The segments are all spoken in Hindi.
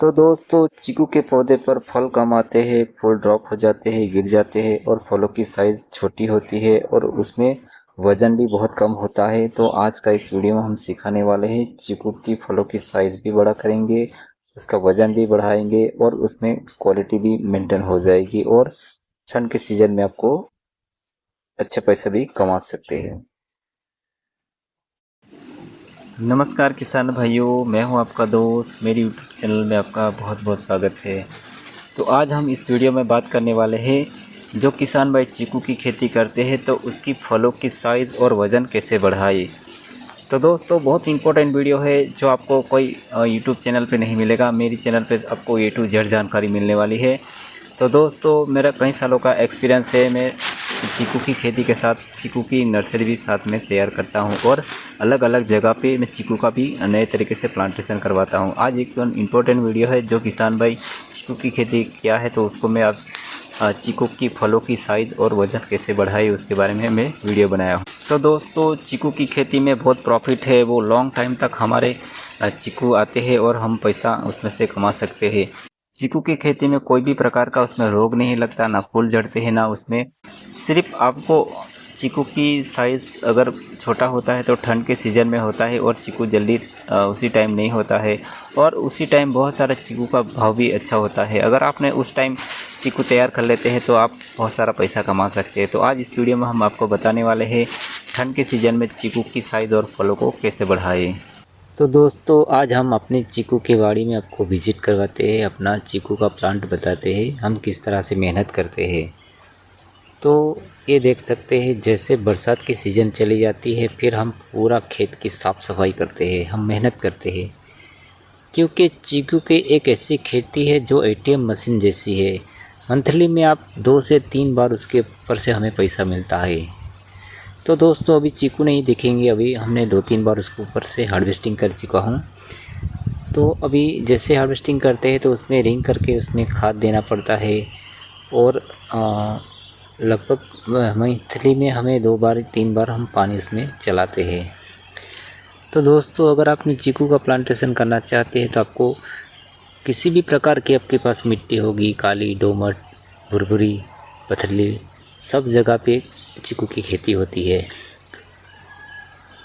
तो दोस्तों चीकू के पौधे पर फल कम आते हैं, फूल ड्रॉप हो जाते हैं, गिर जाते हैं और फलों की साइज़ छोटी होती है और उसमें वजन भी बहुत कम होता है। तो आज का इस वीडियो में हम सिखाने वाले हैं चीकू की फलों की साइज़ भी बड़ा करेंगे, उसका वजन भी बढ़ाएंगे और उसमें क्वालिटी भी मेंटेन हो जाएगी और ठंड के सीजन में आपको अच्छे पैसे भी कमा सकते हैं। नमस्कार किसान भाइयों, मैं हूं आपका दोस्त। मेरी यूट्यूब चैनल में आपका बहुत बहुत स्वागत है। तो आज हम इस वीडियो में बात करने वाले हैं जो किसान भाई चीकू की खेती करते हैं तो उसकी फलों की साइज़ और वज़न कैसे बढ़ाए। तो दोस्तों बहुत इंपॉर्टेंट वीडियो है जो आपको कोई यूट्यूब चैनल पे नहीं मिलेगा। मेरी चैनल पे आपको A to Z जानकारी मिलने वाली है। तो दोस्तों मेरा कई सालों का एक्सपीरियंस है। मैं चीकू की खेती के साथ चीकू की नर्सरी भी साथ में तैयार करता हूं और अलग अलग जगह पे मैं चीकू का भी नए तरीके से प्लांटेशन करवाता हूं। आज एक इम्पोर्टेंट वीडियो है जो किसान भाई चीकू की खेती किया है तो उसको मैं अब चीकू की फलों की साइज़ और वज़न कैसे बढ़ाए उसके बारे में मैं वीडियो बनाया हूँ। तो दोस्तों चीकू की खेती में बहुत प्रॉफिट है। वो लॉन्ग टाइम तक हमारे चीकू आते हैं और हम पैसा उसमें से कमा सकते हैं। चीकू की खेती में कोई भी प्रकार का उसमें रोग नहीं लगता, ना फूल झड़ते हैं ना उसमें। सिर्फ आपको चीकू की साइज़ अगर छोटा होता है तो ठंड के सीज़न में होता है और चीकू जल्दी उसी टाइम नहीं होता है और उसी टाइम बहुत सारा चीकू का भाव भी अच्छा होता है। अगर आपने उस टाइम चीकू तैयार कर लेते हैं तो आप बहुत सारा पैसा कमा सकते हैं। तो आज इस वीडियो में हम आपको बताने वाले हैं ठंड के सीज़न में चीकू की साइज़ और फलों को कैसे बढ़ाएं। तो दोस्तों आज हम अपने चीकू के बाड़ी में आपको विज़िट करवाते हैं, अपना चीकू का प्लांट बताते हैं, हम किस तरह से मेहनत करते हैं। तो ये देख सकते हैं जैसे बरसात की सीज़न चली जाती है फिर हम पूरा खेत की साफ़ सफाई करते हैं, हम मेहनत करते हैं क्योंकि चीकू की एक ऐसी खेती है जो ATM मशीन जैसी है। मंथली में आप 2 से 3 बार उसके ऊपर से हमें पैसा मिलता है। तो दोस्तों अभी चीकू नहीं दिखेंगे, अभी हमने 2-3 बार उसके ऊपर से हार्वेस्टिंग कर चुका हूँ। तो अभी जैसे हार्वेस्टिंग करते हैं तो उसमें रिंग करके उसमें खाद देना पड़ता है और लगभग मंथली में हमें 2 बार 3 बार हम पानी उसमें चलाते हैं। तो दोस्तों अगर आपने चीकू का प्लांटेशन करना चाहते हैं तो आपको किसी भी प्रकार की आपके पास मिट्टी होगी, काली, दोमट, भुरभुरी, पथरीली, सब जगह पे चीकू की खेती होती है।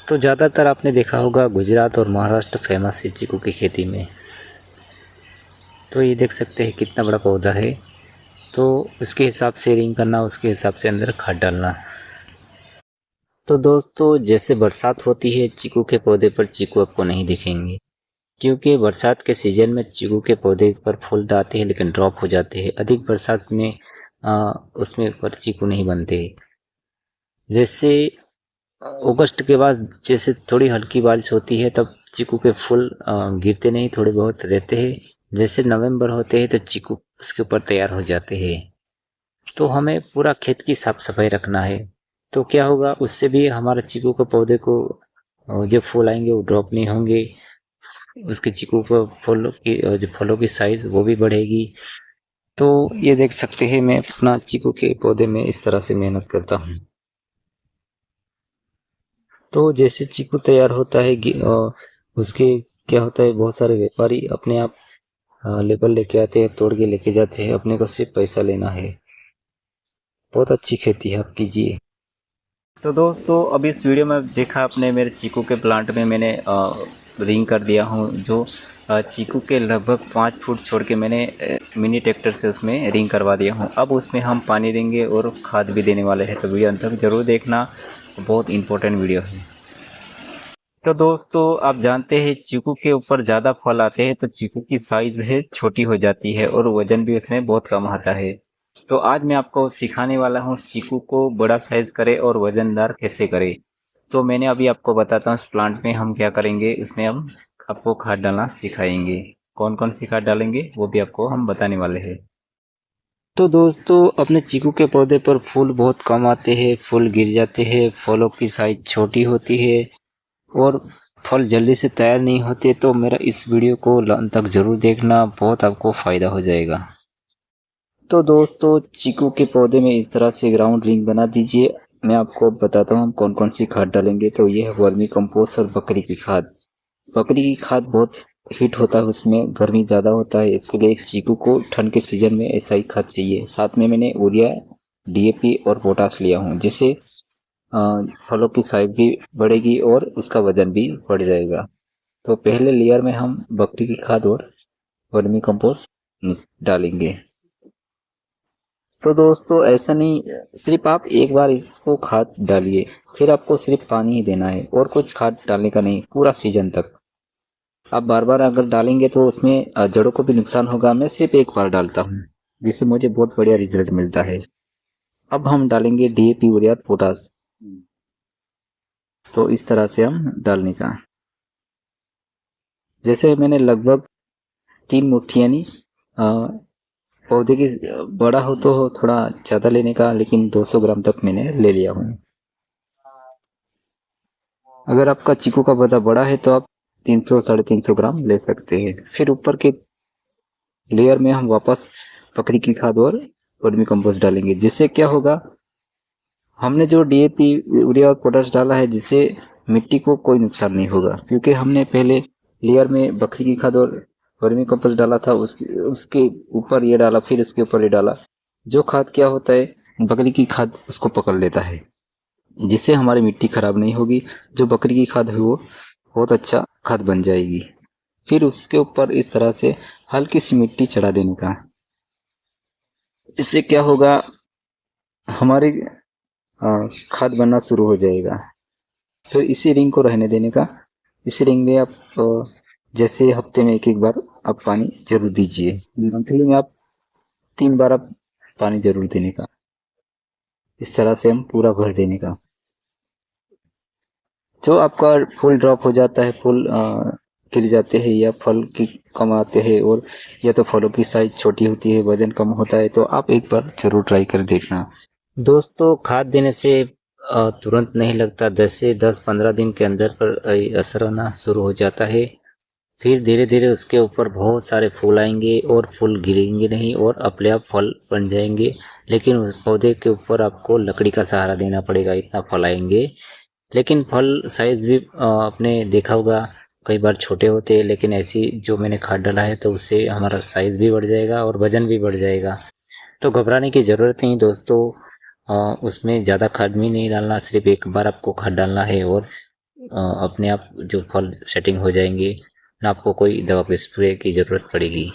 तो ज़्यादातर आपने देखा होगा गुजरात और महाराष्ट्र फेमस है चीकू की खेती में। तो ये देख सकते हैं कितना बड़ा पौधा है। तो उसके हिसाब से रिंग करना, उसके हिसाब से अंदर खाद डालना। तो दोस्तों जैसे बरसात होती है चीकू के पौधे पर चीकू आपको नहीं दिखेंगे क्योंकि बरसात के सीज़न में चीकू के पौधे पर फूल आते हैं लेकिन ड्रॉप हो जाते हैं। अधिक बरसात में उसमें पर चीकू नहीं बनते। जैसे अगस्त के बाद जैसे थोड़ी हल्की बारिश होती है तब चीकू के फूल गिरते नहीं, थोड़े बहुत रहते हैं। जैसे नवंबर होते हैं तो चीकू उसके ऊपर तैयार हो जाते हैं। तो हमें पूरा खेत की साफ सफाई रखना है। तो क्या होगा उससे भी हमारा चीकू के पौधे को जो फूल आएंगे वो ड्रॉप नहीं होंगे, उसके चीकू को फूलों की जो फलों की साइज़ वो भी बढ़ेगी। तो ये देख सकते हैं मैं अपना चीकू के पौधे में इस तरह से मेहनत करता हूँ। तो जैसे चीकू तैयार होता है उसके क्या होता है बहुत सारे व्यापारी अपने आप लेबर लेके आते हैं, तोड़ के लेके जाते हैं, अपने को सिर्फ पैसा लेना है। बहुत अच्छी खेती है, आप कीजिए। तो दोस्तों अब इस वीडियो में देखा आपने मेरे चीकू के प्लांट में मैंने रिंग कर दिया हूँ। जो चीकू के लगभग 5 फुट छोड़ के मैंने मिनी ट्रैक्टर से उसमें रिंग करवा दिया हूँ। अब उसमें हम पानी देंगे और खाद भी देने वाले हैं। तो वीडियो अंत तक ज़रूर देखना, बहुत इम्पोर्टेंट वीडियो है। तो दोस्तों आप जानते हैं चीकू के ऊपर ज़्यादा फल आते हैं तो चीकू की साइज़ है छोटी हो जाती है और वज़न भी उसमें बहुत कम आता है। तो आज मैं आपको सिखाने वाला हूँ चीकू को बड़ा साइज़ करे और वज़नदार कैसे करें। तो मैंने अभी आपको बताता हूँ इस प्लांट में हम क्या करेंगे। इसमें हम आपको खाद डालना सिखाएंगे, कौन कौन सी खाद डालेंगे वो भी आपको हम बताने वाले हैं। तो दोस्तों अपने चीकू के पौधे पर फूल बहुत कम आते हैं, फूल गिर जाते हैं, फलों की साइज़ छोटी होती है और फल जल्दी से तैयार नहीं होते। तो मेरा इस वीडियो को अंत तक ज़रूर देखना, बहुत आपको फ़ायदा हो जाएगा। तो दोस्तों चीकू के पौधे में इस तरह से ग्राउंड रिंग बना दीजिए। मैं आपको बताता हूँ हम कौन कौन सी खाद डालेंगे। तो ये है वर्मी कंपोस्ट और बकरी की खाद। बकरी की खाद बहुत हीट होता है, उसमें गर्मी ज़्यादा होता है। इसके लिए चीकू को ठंड के सीजन में ऐसा ही खाद चाहिए। साथ में मैंने यूरिया, डीएपी और पोटाश लिया हूँ, जिससे फलों की साइज भी बढ़ेगी और इसका वजन भी बढ़ जाएगा। तो पहले लेयर में हम बकरी की खाद और वर्मी कंपोस्ट डालेंगे। तो दोस्तों ऐसा नहीं, सिर्फ आप एक बार इसको खाद डालिए, फिर आपको सिर्फ पानी ही देना है और कुछ खाद डालने का नहीं पूरा सीजन तक। आप बार बार अगर डालेंगे तो उसमें जड़ों को भी नुकसान होगा। मैं सिर्फ एक बार डालता हूँ, जिससे मुझे बहुत बढ़िया रिजल्ट मिलता है। अब हम डालेंगे डीएपी, यूरिया, पोटाश। तो इस तरह से हम डालने का, जैसे मैंने लगभग 3 मुट्ठी, यानी पौधे की बड़ा हो तो थोड़ा ज़्यादा लेने का, लेकिन 200 ग्राम तक मैंने ले लिया हूँ। अगर आपका चीकू का पौधा बड़ा है तो आप 300 350 ग्राम ले सकते हैं। फिर ऊपर के लेयर में हम वापस बकरी की खाद और वर्मी कंपोस्ट डालेंगे, जिससे क्या होगा, हमने जो डीएपी, यूरिया और पोटाश डाला है, जिससे मिट्टी को कोई नुकसान नहीं होगा, क्योंकि हमने पहले लेयर में बकरी की खाद और वर्मी कंपोस्ट डाला था, उसके ऊपर ये डाला, फिर उसके ऊपर ये डाला। जो खाद क्या होता है, बकरी की खाद उसको पकड़ लेता है, जिससे हमारी मिट्टी खराब नहीं होगी। जो बकरी की खाद है वो बहुत अच्छा खाद बन जाएगी। फिर उसके ऊपर इस तरह से हल्की सी मिट्टी चढ़ा देने का। इससे क्या होगा, हमारी खाद बनना शुरू हो जाएगा। तो इसी रिंग को रहने देने का। इसी रिंग में आप जैसे हफ्ते में एक बार आप पानी जरूर दीजिए। मंथली में आप 3 बार आप पानी जरूर देने का। इस तरह से हम पूरा भर देने का। जो आपका फूल ड्रॉप हो जाता है, फूल गिर जाते हैं या फल की कम आते हैं, और या तो फलों की साइज छोटी होती है, वजन कम होता है, तो आप एक बार जरूर ट्राई कर देखना। दोस्तों खाद देने से तुरंत नहीं लगता, 10 से 15 दिन के अंदर पर असर होना शुरू हो जाता है। फिर धीरे धीरे उसके ऊपर बहुत सारे फूल आएंगे और फूल गिरेंगे नहीं और अपने आप फल बन जाएंगे। लेकिन उस पौधे के ऊपर आपको लकड़ी का सहारा देना पड़ेगा, इतना फल आएंगे। लेकिन फल साइज भी आपने देखा होगा, कई बार छोटे होते हैं, लेकिन ऐसी जो मैंने खाद डाला है तो उससे हमारा साइज भी बढ़ जाएगा और वजन भी बढ़ जाएगा। तो घबराने की ज़रूरत नहीं दोस्तों। उसमें ज़्यादा खाद भी नहीं डालना, सिर्फ एक बार आपको खाद डालना है और अपने आप जो फल सेटिंग हो जाएंगे, ना आपको कोई दवा के स्प्रे की ज़रूरत पड़ेगी।